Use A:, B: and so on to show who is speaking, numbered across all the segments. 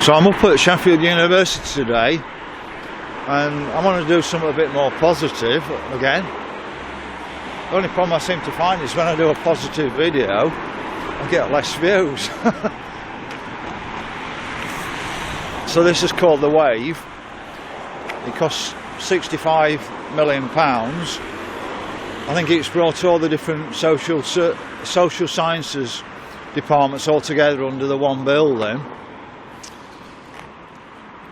A: So I'm up at Sheffield University today and I want to do something a bit more positive again. The only problem I seem to find is when I do a positive video I get less views. So this is called The Wave. It costs £65 million. I think it's brought all the different social sciences departments all together under the one building.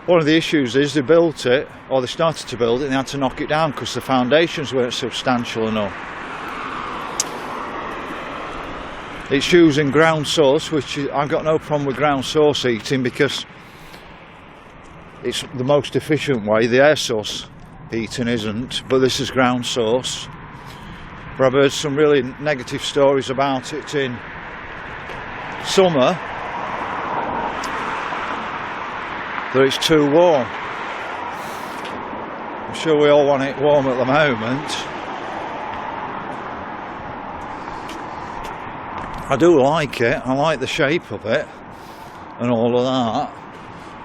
A: One of the issues is they built it, or they started to build it, and they had to knock it down because the foundations weren't substantial enough. It's using ground source, which I've got no problem with ground source heating because it's the most efficient way. The air source heating isn't, but this is ground source. But I've heard some really negative stories about it in summer, that it's too warm. I'm sure we all want it warm at the moment. I do like it, I like the shape of it and all of that,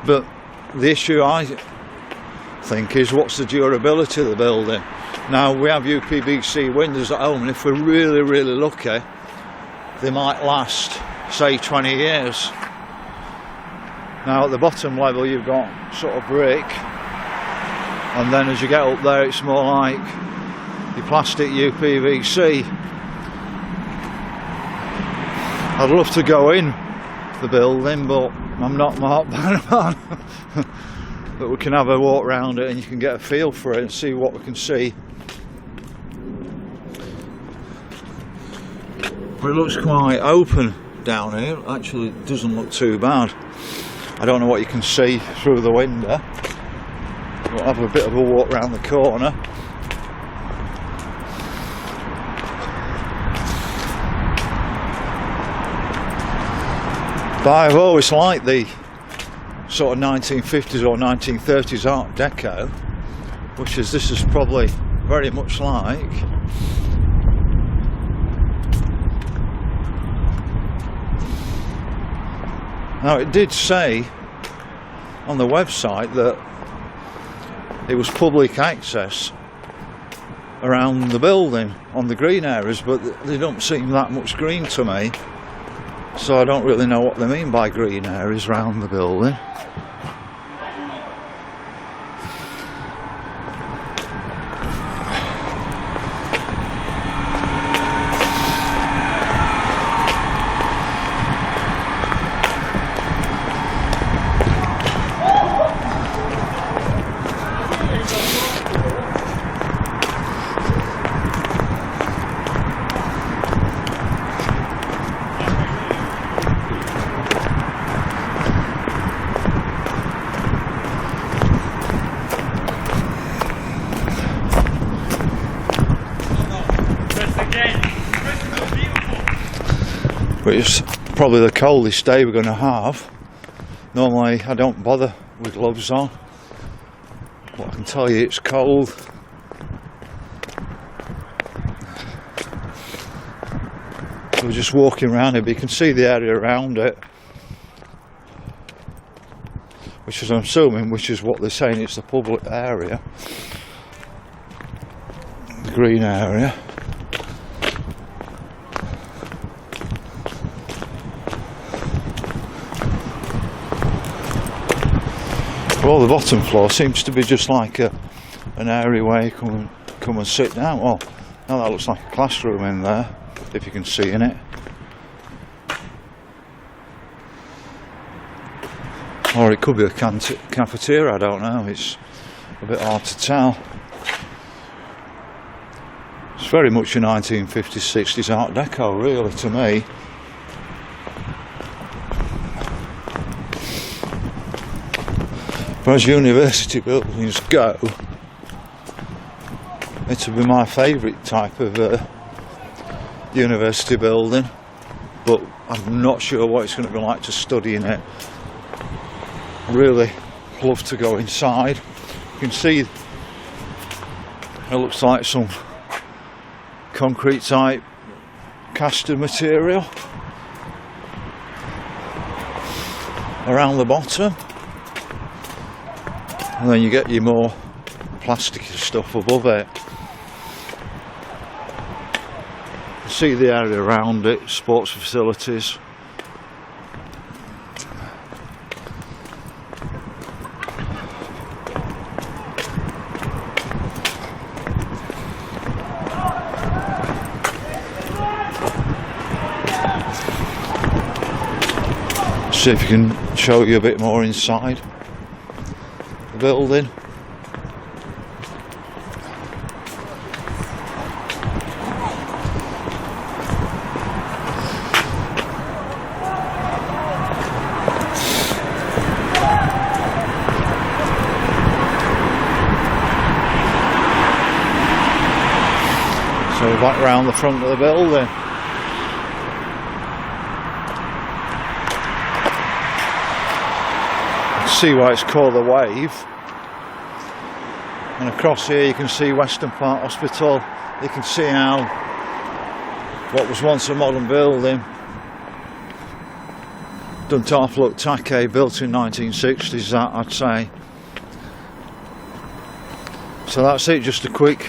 A: but the issue I think is what's the durability of the building. Now we have UPVC windows at home and if we're really lucky they might last say 20 years. Now at the bottom level you've got sort of brick, and then as you get up there it's more like your plastic UPVC. I'd love to go in the building but I'm not Mark Bannerman. But we can have a walk around it and you can get a feel for it and see what we can see. But it looks quite open down here. Actually it doesn't look too bad. I don't know what you can see through the window. We'll have a bit of a walk around the corner. But I've always liked the sort of 1950s or 1930s Art Deco, which is this is probably very much like. Now it did say on the website that it was public access around the building on the green areas, but they don't seem that much green to me, so I don't really know what they mean by green areas around the building. But it's probably the coldest day we're going to have. Normally I don't bother with gloves on, but I can tell you it's cold. So we're just walking around it, but you can see the area around it, which is I'm assuming, which is what they're saying, it's the public area, the green area. Well, the bottom floor seems to be just like an area where you come and sit down. Well, now that looks like a classroom in there, if you can see in it. Or it could be a cafeteria, I don't know, it's a bit hard to tell. It's very much a 1950s, 60s Art Deco, really, to me. But as university buildings go, it would be my favourite type of university building, but I'm not sure what it's going to be like to study in it. I really love to go inside. You can see it looks like some concrete type caster material around the bottom. and then you get your more plasticky stuff above it. You see the area around it, sports facilities. See if you can show you a bit more inside the building. So we're back round the front of the building. See why it's called the Wave, and across here you can see Western Park Hospital. You can see now what was once a modern building, Duntarflook Taque, built in 1960s, that I'd say. So that's it, just a quick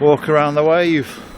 A: walk around the Wave.